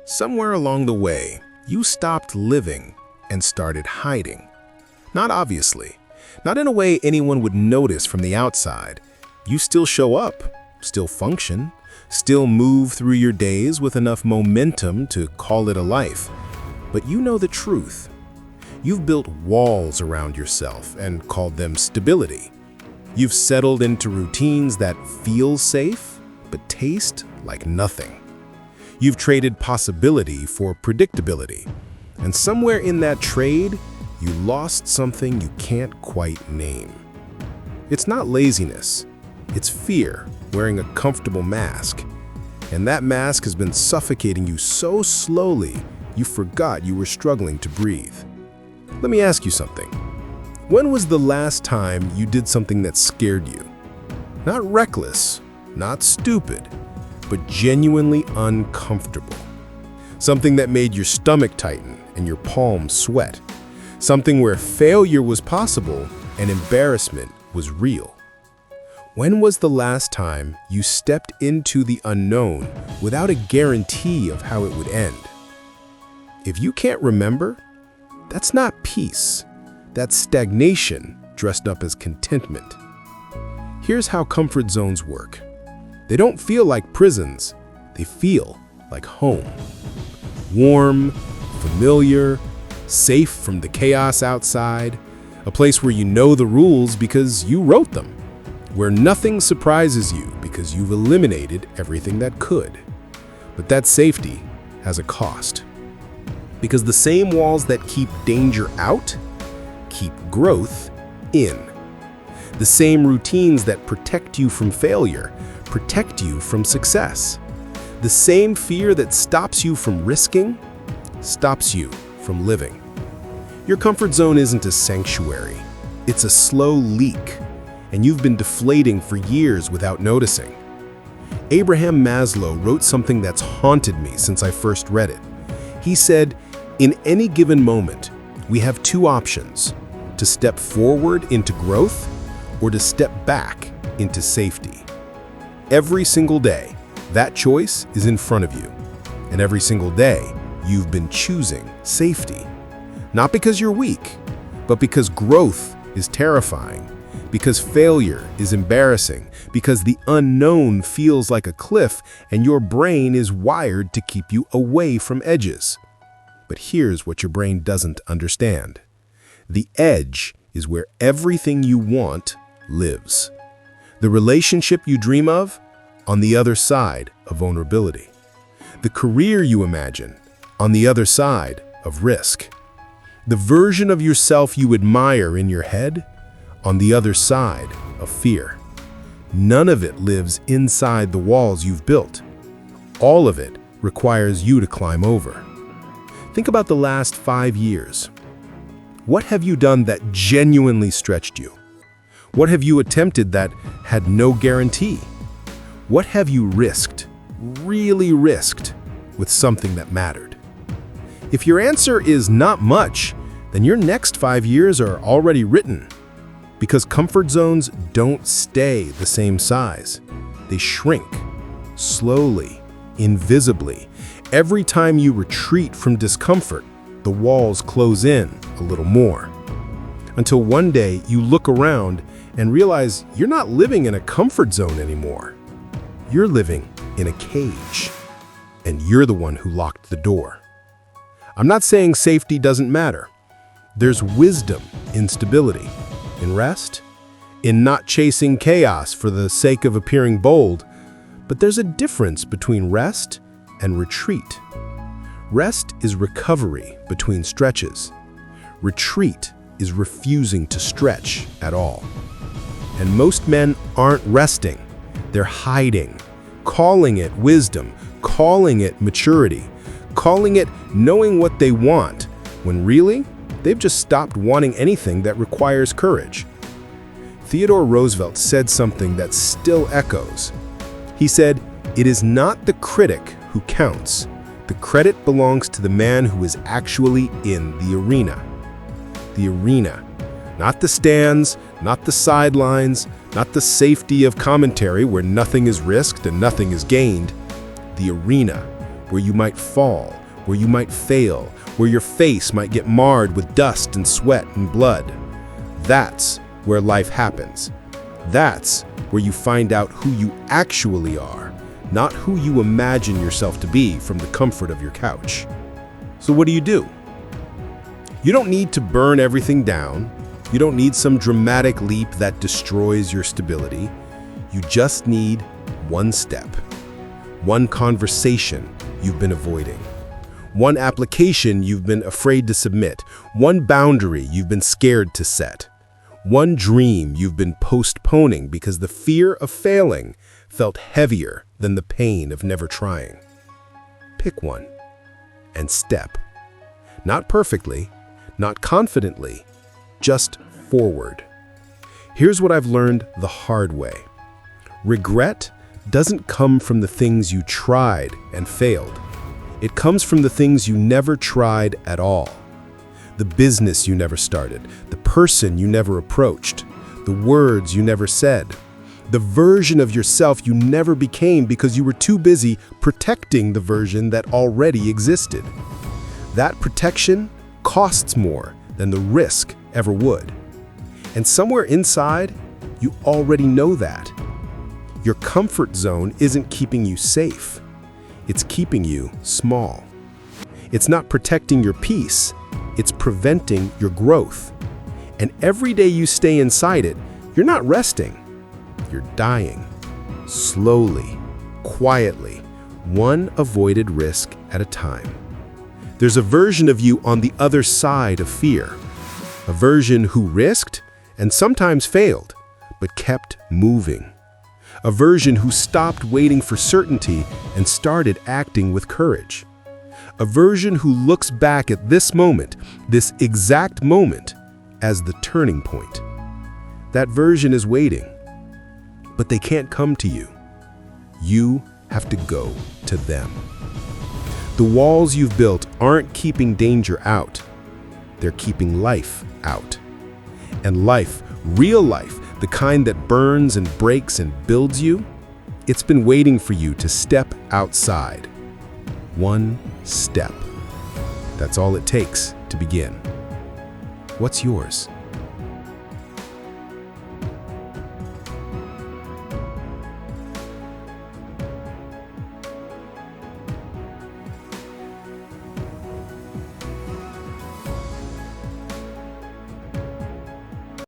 Somewhere along the way, you stopped living and started hiding. Not obviously, not in a way anyone would notice from the outside. You still show up, still function, still move through your days with enough momentum to call it a life. But you know the truth. You've built walls around yourself and called them stability. You've settled into routines that feel safe, but taste like nothing. You've traded possibility for predictability. And somewhere in that trade, you lost something you can't quite name. It's not laziness. It's fear wearing a comfortable mask. And that mask has been suffocating you so slowly, you forgot you were struggling to breathe. Let me ask you something. When was the last time you did something that scared you? Not reckless, not stupid, but genuinely uncomfortable. Something that made your stomach tighten and your palms sweat. Something where failure was possible and embarrassment was real. When was the last time you stepped into the unknown without a guarantee of how it would end? If you can't remember, that's not peace. That's stagnation dressed up as contentment. Here's how comfort zones work. They don't feel like prisons. They feel like home. Warm, familiar, safe from the chaos outside. A place where you know the rules because you wrote them. Where nothing surprises you because you've eliminated everything that could. But that safety has a cost. Because the same walls that keep danger out keep growth in. The same routines that protect you from failure protect you from success. The same fear that stops you from risking stops you from living. Your comfort zone isn't a sanctuary. It's a slow leak, and you've been deflating for years without noticing. Abraham Maslow wrote something that's haunted me since I first read it. He said, "In any given moment, we have two options: to step forward into growth or to step back into safety." Every single day, that choice is in front of you. And every single day, you've been choosing safety. Not because you're weak, but because growth is terrifying, because failure is embarrassing, because the unknown feels like a cliff and your brain is wired to keep you away from edges. But here's what your brain doesn't understand. The edge is where everything you want lives. The relationship you dream of, on the other side of vulnerability. The career you imagine, on the other side of risk. The version of yourself you admire in your head, on the other side of fear. None of it lives inside the walls you've built. All of it requires you to climb over. Think about the last 5 years. What have you done that genuinely stretched you? What have you attempted that had no guarantee? What have you risked, really risked, with something that mattered? If your answer is not much, then your next 5 years are already written. Because comfort zones don't stay the same size. They shrink, slowly, invisibly. Every time you retreat from discomfort, the walls close in a little more. Until one day you look around and realize you're not living in a comfort zone anymore. You're living in a cage, and you're the one who locked the door. I'm not saying safety doesn't matter. There's wisdom in stability, in rest, in not chasing chaos for the sake of appearing bold. But there's a difference between rest and retreat. Rest is recovery between stretches. Retreat is refusing to stretch at all. And most men aren't resting. They're hiding, calling it wisdom, calling it maturity, calling it knowing what they want, when really, they've just stopped wanting anything that requires courage. Theodore Roosevelt said something that still echoes. He said, "It is not the critic who counts. The credit belongs to the man who is actually in the arena." The arena. Not the stands, not the sidelines, not the safety of commentary where nothing is risked and nothing is gained. The arena, where you might fall, where you might fail, where your face might get marred with dust and sweat and blood. That's where life happens. That's where you find out who you actually are, not who you imagine yourself to be from the comfort of your couch. So what do? You don't need to burn everything down. You don't need some dramatic leap that destroys your stability. You just need one step, one conversation you've been avoiding, one application you've been afraid to submit, one boundary you've been scared to set, one dream you've been postponing because the fear of failing felt heavier than the pain of never trying. Pick one and step. Not perfectly, not confidently, just forward. Here's what I've learned the hard way. Regret doesn't come from the things you tried and failed. It comes from the things you never tried at all. The business you never started, the person you never approached, the words you never said, the version of yourself you never became because you were too busy protecting the version that already existed. That protection costs more than the risk ever would. And somewhere inside, you already know that. Your comfort zone isn't keeping you safe. It's keeping you small. It's not protecting your peace. It's preventing your growth. And every day you stay inside it, you're not resting. You're dying. Slowly, quietly, one avoided risk at a time. There's a version of you on the other side of fear. A version who risked and sometimes failed, but kept moving. A version who stopped waiting for certainty and started acting with courage. A version who looks back at this moment, this exact moment, as the turning point. That version is waiting, but they can't come to you. You have to go to them. The walls you've built aren't keeping danger out. They're keeping life out. And life, real life, the kind that burns and breaks and builds you, it's been waiting for you to step outside. One step. That's all it takes to begin. What's yours?